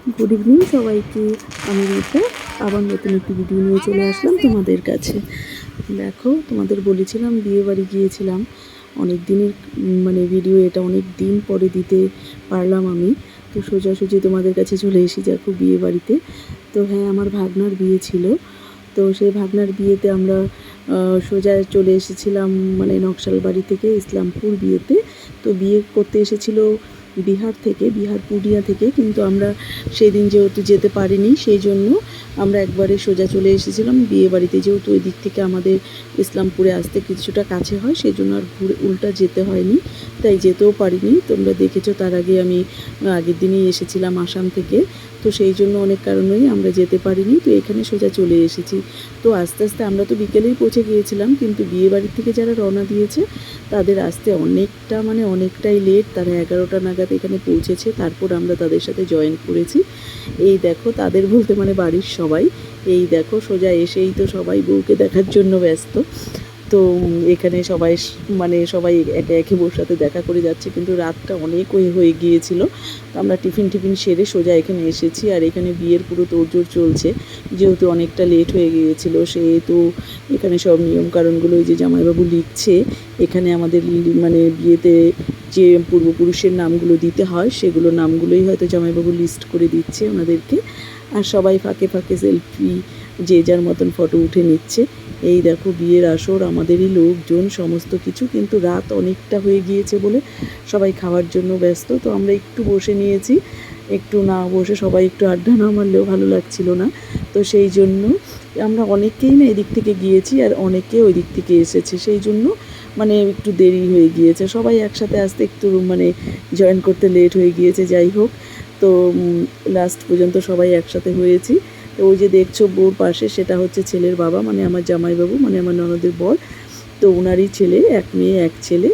Good evening সবাইকে। আমি রূপা আবার নতুন একটি ভিডিও নিয়ে চলে আসলাম তোমাদের কাছে। দেখো, তোমাদের বলেছিলাম বিয়ে বাড়ি গিয়েছিলাম, অনেক দিনের ভিডিও, এটা অনেক দিন পরে দিতে পারলাম আমি। তো সোজাসুজি তোমাদের কাছে চলে এসেছি দেখো বিয়ে বাড়িতে। তো হ্যাঁ, আমার ভাগনার বিয়ে ছিল। তো সেই ভাগনার বিয়েতে আমরা সোজা চলে এসেছিলাম নকশাল বাড়ি থেকে ইসলামপুর বিয়েতে। তো বিয়ে করতে এসেছিল বিহার পুরুলিয়া থেকে, কিন্তু আমরা সেদিন যেহেতু যেতে পারিনি, সেই জন্য আমরা একবারে সোজা চলে এসেছিলাম বিয়ে বাড়িতে। যেহেতু ওই দিক থেকে আমাদের ইসলামপুরে আসতে কিছুটা কাছে হয়, সেই জন্য আর ঘুরে উল্টা যেতে হয়নি, তাই যেতেও পারিনি। তোমরা দেখেছো তার আগে আমি আগের দিনই এসেছিলাম আসাম থেকে, তো সেই জন্য অনেক কারণেই আমরা যেতে পারিনি। তো এখানে সোজা চলে এসেছি। তো আস্তে আস্তে আমরা তো বিকেলেই পৌঁছে গিয়েছিলাম, কিন্তু বিয়ে বাড়ির থেকে যারা রওনা দিয়েছে তাদের আসতে অনেকটাই লেট। তারা 11টা নাগাদ এখানে পৌঁছেছে, তারপর আমরা তাদের সাথে জয়েন করেছি। এই দেখো, তাদের বলতে বাড়ির সবাই। এই দেখো, সোজা এসেই তো সবাই বউকে দেখার জন্য ব্যস্ত। তো এখানে সবাই একে একে বউর সাথে দেখা করে যাচ্ছে, কিন্তু রাতটা অনেক হয়ে গিয়েছিল। তো আমরা টিফিন সেরে সোজা এখানে এসেছি, আর এখানে বিয়ের পুরো তোড়জোড় চলছে। যেহেতু অনেকটা লেট হয়ে গিয়েছিল, সেহেতু এখানে সব নিয়মকানুনগুলো ওই যে জামাইবাবু লিখছে। এখানে আমাদের বিয়েতে যে পূর্বপুরুষের নামগুলো দিতে হয়, সেগুলো নামগুলোই হয়তো জামাইবাবু লিস্ট করে দিচ্ছে ওনাদেরকে। আর সবাই ফাঁকে ফাঁকে সেলফি, যে যার মতন ফটো উঠে নিচ্ছে। এই দেখো, বিয়ের আসর, আমাদেরই লোকজন, সমস্ত কিছু, কিন্তু রাত অনেকটা হয়ে গিয়েছে বলে সবাই খাওয়ার জন্য ব্যস্ত। তো আমরা একটু বসে নিয়েছি, একটু না বসে সবাই একটু আড্ডা না মারলেও ভালো লাগছিল না। তো সেই জন্য আমরা অনেকেই না এদিক থেকে গিয়েছি, আর অনেকে ওই দিক থেকে এসেছে, সেই জন্য একটু দেরি হয়ে গিয়েছে। সবাই একসাথে আসতে একটু জয়েন করতে লেট হয়ে গিয়েছে। যাই হোক, তো লাস্ট পর্যন্ত সবাই একসাথে হয়েছি। তো ওই যে দেখছো বউর পাশে, সেটা হচ্ছে ছেলের বাবা, আমার জামাইবাবু, আমার ননদের বর। তো ওনারই ছেলে, এক মেয়ে এক ছেলে।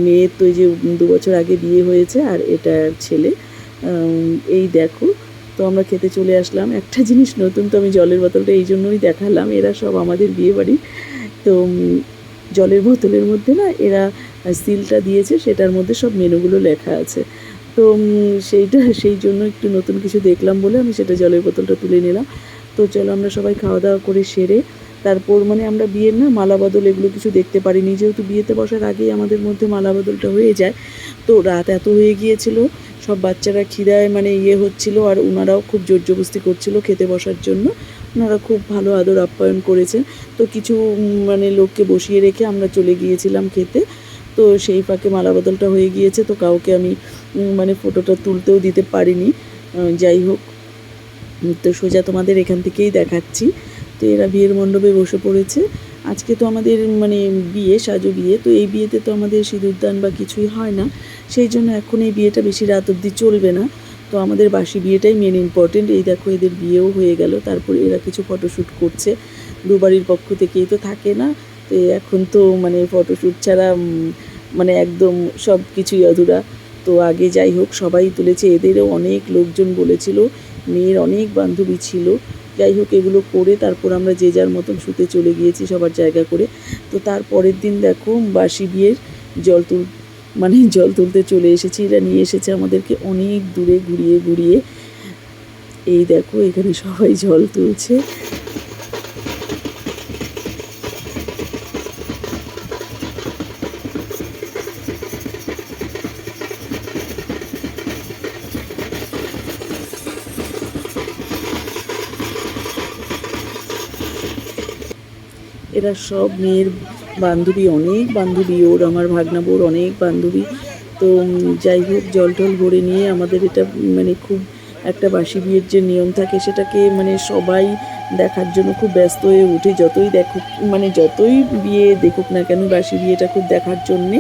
মেয়ের তো ওই যে 2 বছর আগে বিয়ে হয়েছে, আর এটা ছেলে। এই দেখো, তো আমরা খেতে চলে আসলাম। একটা জিনিস নতুন, তো আমি জলের বোতলটা এই জন্যই দেখালাম, এরা সব আমাদের বিয়ে বাড়ি। তো জলের বোতলের মধ্যে না এরা সিলটা দিয়েছে, সেটার মধ্যে সব মেনুগুলো লেখা আছে। তো সেই জন্য একটু নতুন কিছু দেখলাম বলে আমি সেটা জলের বোতলটা তুলে নিলাম। তো চলো, আমরা সবাই খাওয়া দাওয়া করে সেরে তারপর আমরা বিয়ের না মালা বদল এগুলো কিছু দেখতে পারিনি, যেহেতু বিয়েতে বসার আগেই আমাদের মধ্যে মালা বদলটা হয়ে যায়। তো রাত এত হয়ে গিয়েছিল, সব বাচ্চারা খিদায় হচ্ছিল, আর ওনারাও খুব জোরজবস্তি করছিল খেতে বসার জন্য। ওনারা খুব ভালো আদর আপ্যায়ন করেছেন। তো কিছু লোককে বসিয়ে রেখে আমরা চলে গিয়েছিলাম খেতে। তো সেই ফাঁকে মালা বদলটা হয়ে গিয়েছে, তো কাউকে আমি ফটোটা তুলতেও দিতে পারিনি। যাই হোক, তো সোজা তোমাদের এখান থেকেই দেখাচ্ছি। তো এরা বিয়ের মণ্ডপে বসে পড়েছে। আজকে তো আমাদের বিয়ে, সাজু বিয়ে। তো এই বিয়েতে তো আমাদের সিঁদুরদান বা কিছুই হয় না, সেই জন্য এখন এই বিয়েটা বেশি রাত অবধি চলবে না। তো আমাদের বাসি বিয়েটাই মেন ইম্পর্টেন্ট। এই দেখো, এদের বিয়েও হয়ে গেল, তারপরে এরা কিছু ফটোশ্যুট করছে। দুবাড়ির পক্ষ থেকেই তো থাকে না, তো এখন তো ফটোশ্যুট ছাড়া একদম সব কিছুই অধুরা। তো আগে যাই হোক, সবাই তুলেছে, এদেরও অনেক লোকজন বলেছিল, মেয়ের অনেক বান্ধবী ছিল। যাই হোক, এগুলো করে তারপর আমরা যে যার মতন শুতে চলে গিয়েছি সবার জায়গা করে। তো তার পরের দিন দেখো, বাসি বিয়ের জল তুলতে চলে এসেছি। এরা নিয়ে এসেছে আমাদেরকে অনেক দূরে ঘুরিয়ে। এই দেখো, এখানে সবাই জল তুলছে। এরা সব মেয়ের বান্ধবী, অনেক বান্ধবী ওর, আমার ভাগনা বউর অনেক বান্ধবী। তো যাই হোক, জল টল ভরে নিয়ে আমাদের এটা খুব একটা বাসি বিয়ের যে নিয়ম থাকে, সেটাকে সবাই দেখার জন্য খুব ব্যস্ত হয়ে উঠে। যতই বিয়ে দেখুক না কেন, বাসি বিয়েটা খুব দেখার জন্যে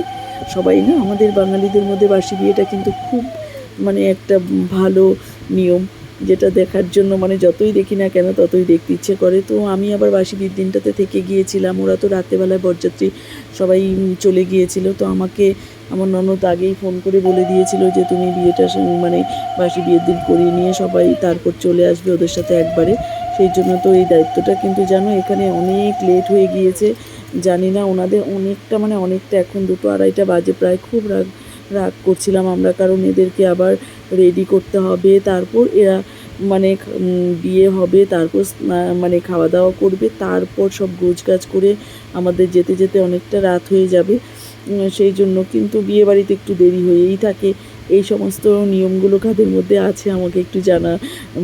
সবাই না। আমাদের বাঙালিদের মধ্যে বাসি বিয়েটা কিন্তু খুব একটা ভালো নিয়ম, যেটা দেখার জন্য যতই দেখি না কেন ততই দেখতে ইচ্ছে করে। তো আমি আবার বাসি বিয়ের দিনটাতে থেকে গিয়েছিলাম। ওরা তো রাত্রেবেলায় বরযাত্রী সবাই চলে গিয়েছিল। তো আমাকে আমার ননদ আগেই ফোন করে বলে দিয়েছিল যে তুমি বিয়েটা বাসি বিয়ের দিন করিয়ে নিয়ে সবাই তারপর চলে আসবে ওদের সাথে একবারে। সেই জন্য তো এই দায়িত্বটা, কিন্তু জানো এখানে অনেক লেট হয়ে গিয়েছে। জানি না, ওনাদের অনেকটা এখন 2-2-2:30 বাজে প্রায়। খুব রাগ করছিলাম আমরা, কারণ এদেরকে আবার রেডি করতে হবে, তারপর এরা মানে বিয়ে হবে, তারপর মানে খাওয়া দাওয়া করবে, তারপর সব গোছগাছ করে আমাদের যেতে যেতে অনেকটা রাত হয়ে যাবে। সেই জন্য কিন্তু বিয়ে বাড়িতে একটু দেরি হয়েই থাকে। এই সমস্ত নিয়মগুলো কাদের মধ্যে আছে আমাকে একটু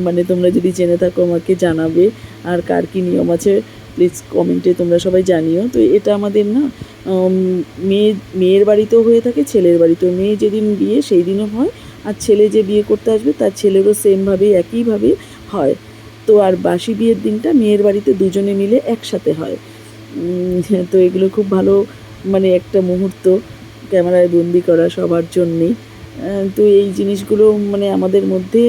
মানে তোমরা যদি জেনে থাকো আমাকে জানাবে। আর কার কী নিয়ম আছে প্লিজ কমেন্টে তোমরা সবাই জানিও। তো এটা আমাদের না মেয়ের বাড়িতেও হয়ে থাকে, ছেলের বাড়িতেও। মেয়ে যেদিন বিয়ে সেই দিনও হয়, আর ছেলে যে বিয়ে করতে আসবে তার ছেলেরও সেমভাবে একইভাবে হয়। তো আর বাসি বিয়ের দিনটা মেয়ের বাড়িতে দুজনে মিলে একসাথে হয়। তো এগুলো খুব ভালো মানে একটা মুহূর্ত ক্যামেরায় বন্দি করা সবার জন্যেই। তো এই জিনিসগুলো মানে আমাদের মধ্যে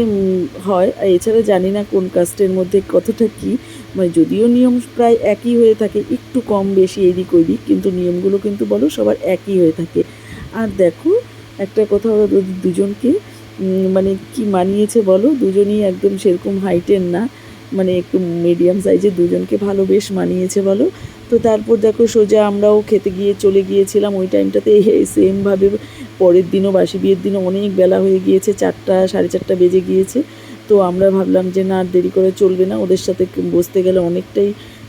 হয়। আর এছাড়া জানি না কোন কাস্টের মধ্যে কতটা কী, মানে যদিও নিয়ম প্রায় একই হয়ে থাকে, একটু কম বেশি এদিক ওইদিক, কিন্তু নিয়মগুলো কিন্তু বলো সবার একই হয়ে থাকে। আর দেখো একটা কথা, ওরা দুজনকে মানে কি মানিয়েছে বলো, দুজনই একদম সেরকম হাইটের না, মানে একটু মিডিয়াম সাইজের, দুজনকে ভালো বেশ মানিয়েছে বলো। তো তারপর দেখো সোজা আমরাও খেতে চলে গিয়েছিলাম ওই টাইমটাতে সেমভাবে। পরের দিনও বাসি বিয়ের দিনও অনেক বেলা হয়ে গিয়েছে, 4টা 4:30 বেজে গিয়েছে। তো আমরা ভাবলাম যে না আর দেরি করে চলবে না, ওদের সাথে বসতে গেলে অনেকটাই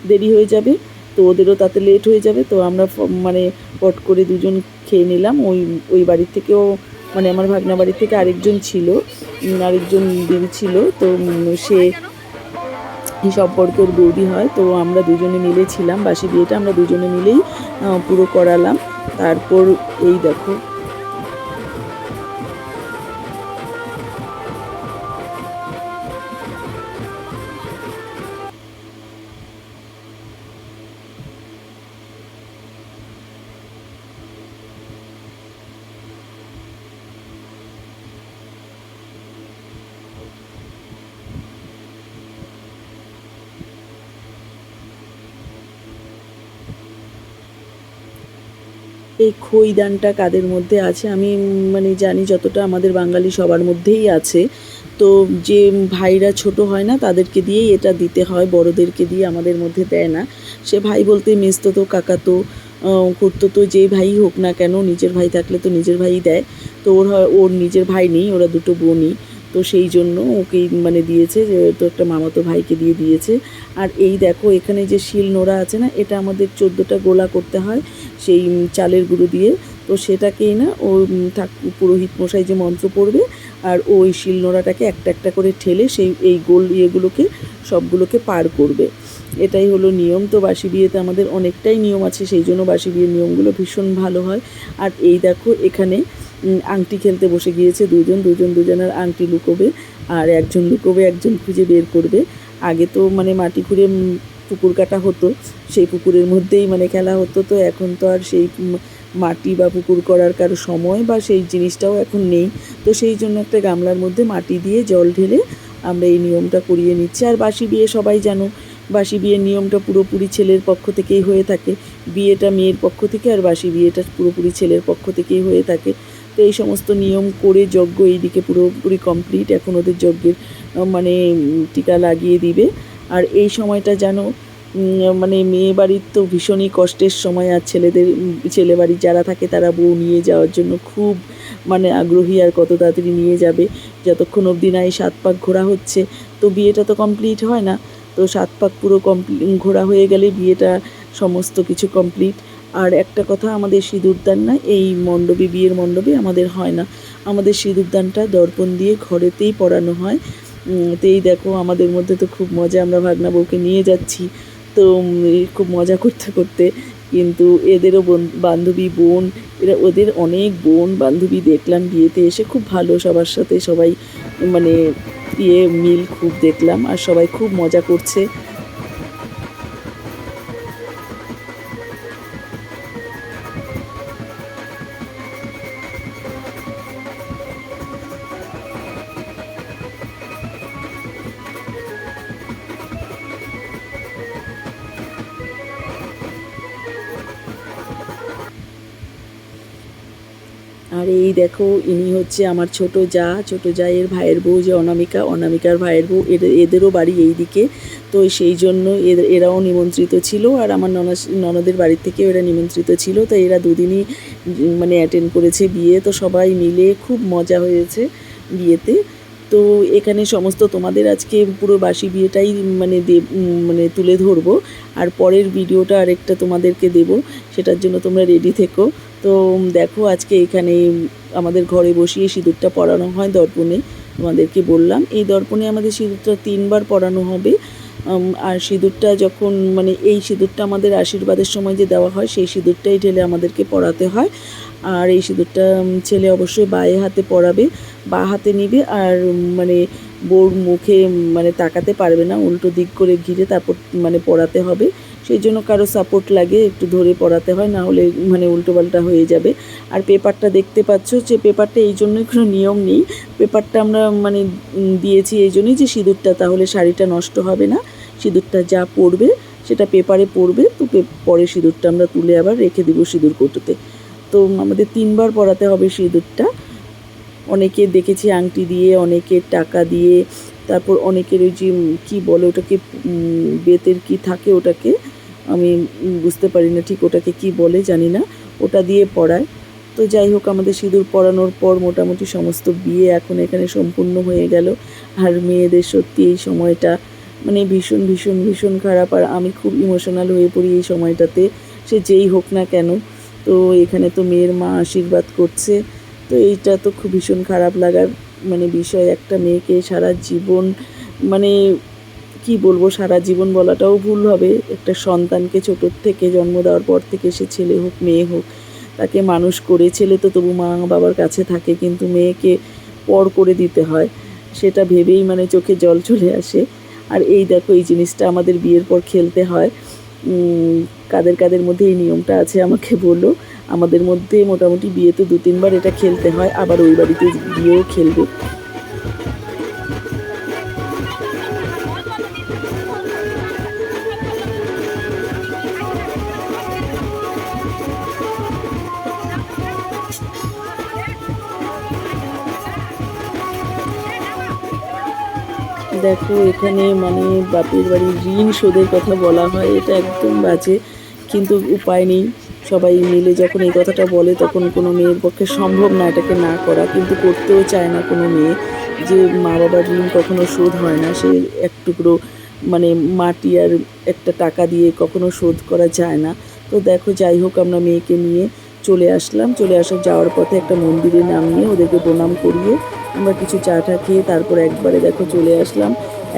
দেরি হয়ে যাবে, তো ওদেরও তাতে লেট হয়ে যাবে। তো আমরা মানে পট করে দুজন খেয়ে নিলাম। ওই বাড়ির থেকেও মানে আমার ভাগনা বাড়ির থেকে আরেকজন দিদি ছিল, তো সে সম্পর্কের বৌদি হয়। তো আমরা দুজনে মিলে ছিলাম, বাসি বিয়েটা আমরা দুজনে মিলেই পুরো করালাম। তারপর এই দেখো এই খইদানটা কাদের মধ্যে আছে আমি মানে জানি যতটা, আমাদের বাঙালি সবার মধ্যেই আছে। তো যে ভাইরা ছোট হয় না তাদেরকে দিয়েই এটা দিতে হয়, বড়দেরকে দিয়ে আমাদের মধ্যে দেয় না। সে ভাই বলতে মেজতো, কাকাতো, খুড়তো, যেই ভাই হোক না কেন, নিজের ভাই থাকলে তো নিজের ভাই দেয়। তো ওর নিজের ভাই নেই, ওরা দুটো বোনই। তো সেই জন্য ওকেই মানে দিয়েছে, যে তো একটা মামাতো ভাইকে দিয়েছে। আর এই দেখো এখানে যে শিল নোড়া আছে না, এটা আমাদের 14টা গোলা করতে হয় সেই চালের গুঁড়ো দিয়ে। তো সেটাকেই না ও পুরোহিত মশাই যে মন্ত্র পড়বে, আর ওই শিল নোড়াটাকে একটা একটা করে ঠেলে এই গোল ইয়েগুলোকে সবগুলোকে পার করবে। এটাই হলো নিয়ম। তো বাসি বিয়েতে আমাদের অনেকটাই নিয়ম আছে, সেই জন্য বাসি বিয়ের নিয়মগুলো ভীষণ ভালো হয়। আর এই দেখো এখানে আংটি খেলতে বসে গিয়েছে দুজনের আংটি লুকোবে, আর একজন লুকোবে, একজন খুঁজে বের করবে। আগে তো মানে মাটি খুঁড়ে পুকুর কাটা হতো, সেই পুকুরের মধ্যেই মানে খেলা হতো। তো এখন তো আর সেই মাটি বা পুকুর করার কারো সময় বা সেই জিনিসটাও এখন নেই। তো সেই জন্য একটা গামলার মধ্যে মাটি দিয়ে জল ঢেলে আমরা এই নিয়মটা করিয়ে নিচ্ছি। আর বাসি বিয়ে সবাই জানো, বাসি বিয়ের নিয়মটা পুরোপুরি ছেলের পক্ষ থেকেই হয়ে থাকে, বিয়েটা মেয়ের পক্ষ থেকে, আর বাসি বিয়েটা পুরোপুরি ছেলের পক্ষ থেকেই হয়ে থাকে। তো এই সমস্ত নিয়ম করে যজ্ঞ এইদিকে পুরোপুরি কমপ্লিট। এখন ওদের যজ্ঞের মানে টিকা লাগিয়ে দিবে। আর এই সময়টা যেন মানে মেয়ে বাড়ির তো ভীষণই কষ্টের সময়, আর ছেলে বাড়ির যারা থাকে তারা বউ নিয়ে যাওয়ার জন্য খুব মানে আগ্রহী, আর কত তাড়াতাড়ি নিয়ে যাবে, যতক্ষণ অবধি না এই 7 পাক ঘোরা হচ্ছে। তো বিয়েটা তো কমপ্লিট হয় না, তো 7 পাক পুরো ঘোরা হয়ে গেলে বিয়েটা সমস্ত কিছু কমপ্লিট। আর একটা কথা, আমাদের সিঁদুরদান না এই বিয়ের মণ্ডপে আমাদের হয় না, আমাদের সিঁদুরদানটা দর্পণ দিয়ে ঘরেতেই পরানো হয়। তো এই দেখো আমাদের মধ্যে তো খুব মজা, আমরা ভাগনা বউকে নিয়ে যাচ্ছি, তো খুব মজা করতে করতে, কিন্তু এদেরও বান্ধবী বোন, ওদের অনেক বোন বান্ধবী দেখলাম বিয়েতে এসে, খুব ভালো, সবার সাথে সবাই মানে মিল খুব দেখলাম, আর সবাই খুব মজা করছে। আর এই দেখো ইনি হচ্ছে আমার ছোটো জায়ের ভাইয়ের বউ, যে অনামিকার ভাইয়ের বউ, এদেরও বাড়ি এই দিকে। তো সেই জন্য এরাও নিমন্ত্রিত ছিল, আর আমার ননদের বাড়ির থেকেও এরা নিমন্ত্রিত ছিল। তো এরা দুদিনই মানে অ্যাটেন্ড করেছে বিয়ে। তো সবাই মিলে খুব মজা হয়েছে, বিয়েতে। তো এখানে সমস্ত তোমাদের আজকে পুরো বাসি বিয়েটাই মানে মানে তুলে ধরবো, আর পরের ভিডিওটা আরেকটা তোমাদেরকে দেব, সেটার জন্য তোমরা রেডি থেকো। তো দেখো আজকে এখানে আমাদের ঘরে বসিয়ে সিঁদুরটা পরানো হয় দর্পণে। তোমাদেরকে বললাম এই দর্পণে আমাদের সিঁদুরটা 3বার পরানো হবে। আর সিঁদুরটা যখন মানে এই সিঁদুরটা আমাদের আশীর্বাদের সময় যে দেওয়া হয় সেই সিঁদুরটাই ঢেলে আমাদেরকে পরাতে হয়। আর এই সিঁদুরটা ছেলে অবশ্যই বায়ে হাতে পরাবে, বা হাতে নিবে, আর মানে বউর মুখে মানে তাকাতে পারবে না, উল্টো দিক করে ঘিরে তারপর মানে পরাতে হবে। সেই জন্য কারো সাপোর্ট লাগে, একটু ধরে পরাতে হয়, না হলে মানে উল্টোপাল্টা হয়ে যাবে। আর পেপারটা দেখতে পাচ্ছ, যে পেপারটা এই জন্যই কোনো নিয়ম নেই, পেপারটা আমরা মানে দিয়েছি এই জন্যই যে সিঁদুরটা তাহলে শাড়িটা নষ্ট হবে না, সিঁদুরটা যা পড়বে সেটা পেপারে পড়বে, তো পরে সিঁদুরটা আমরা তুলে আবার রেখে দেবো সিঁদুর কৌটোতে। তো আমাদের 3বার পরাতে হবে সিঁদুরটা। অনেকে দেখেছি আংটি দিয়ে, অনেকের টাকা দিয়ে, তারপর অনেকের ওই যে কী বলে ওটাকে, বেতের কি থাকে ওটাকে আমি বুঝতে পারি না ঠিক, ওটাকে কি বলে জানি না, ওটা দিয়ে পরায়। তো যাই হোক, আমাদের সিঁদুর পরানোর পর মোটামুটি সমস্ত বিয়ে এখন এখানে সম্পূর্ণ হয়ে গেল। আর মেয়েদের সত্যি এই সময়টা মানে ভীষণ ভীষণ ভীষণ খারাপ, আর আমি খুব ইমোশনাল হয়ে পড়ি এই সময়টাতে, সে যেই হোক না কেন। তো এখানে তো মেয়ের মা আশীর্বাদ করছে, তো এইটা তো খুব ভীষণ খারাপ লাগার মানে বিষয়। একটা মেয়েকে সারা জীবন মানে কি বলবো, সারা জীবন বলাটাও ভুল হবে, একটা সন্তানকে ছোটোর থেকে জন্ম দেওয়ার পর থেকে, সে ছেলে হোক মেয়ে হোক, তাকে মানুষ করে, ছেলে তো তবু মা বাবার কাছে থাকে, কিন্তু মেয়েকে পর করে দিতে হয়, সেটা ভেবেই মানে চোখে জল চলে আসে। আর এই দেখো এই জিনিসটা আমাদের বিয়ের পর খেলতে হয়। কাদের কাদের মধ্যে এই নিয়মটা আছে আমাকে বলো। আমাদের মধ্যে মোটামুটি বিয়েতে 2-3বার এটা খেলতে হয়, আবার ওই বাড়িতে গিয়েও খেলবে। দেখো এখানে মানে বাপের বাড়ির ঋণ শোধের কথা বলা হয়, এটা একদম বাজে, কিন্তু উপায় নেই। সবাই মিলে যখন এই কথাটা বলে তখন কোনো মেয়ের পক্ষে সম্ভব না এটাকে না করা, কিন্তু করতেও চায় না কোনো মেয়ে, যে মা বাবার ঋণ কখনো শোধ হয় না, সে এক টুকরো মানে মাটি আর একটা টাকা দিয়ে কখনো শোধ করা যায় না। তো দেখো যাই হোক, আমরা মেয়েকে নিয়ে চলে আসলাম, চলে আসার যাওয়ার পথে একটা মন্দিরে নামিয়ে ওদেরকে প্রণাম করিয়ে আমরা কিছু চা টা খেয়ে তারপর একবারে দেখো চলে আসলাম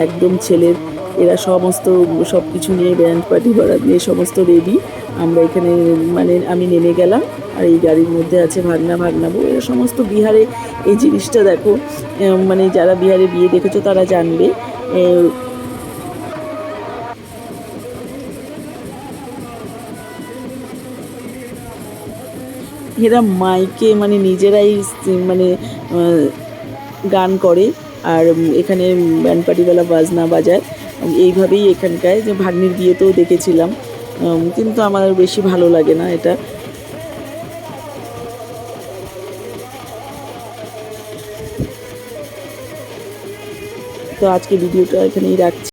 একদম ছেলের, এরা সমস্ত সব কিছু নিয়ে ব্যান্ড পার্টি বারাত নিয়ে সমস্ত রেডি। আমরা এখানে মানে আমি নেমে গেলাম, আর এই গাড়ির মধ্যে আছে ভাগনা ভাগনাবু, এরা সমস্ত বিহারে এই জিনিসটা দেখো, মানে যারা বিহারে বিয়ে দেখেছো তারা জানবে। এরা মাইকে মানে নিজেরাই মানে গান করে, আর এখানে ব্যান্ড পার্টিওয়ালা বাজনা বাজায়। এইভাবেই এখানকায় যে ভাগ্নির বিয়েতেও দেখেছিলাম, কিন্তু আমার বেশি ভালো লাগে না এটা। তো আজকে ভিডিওটা এখানেই রাখছি।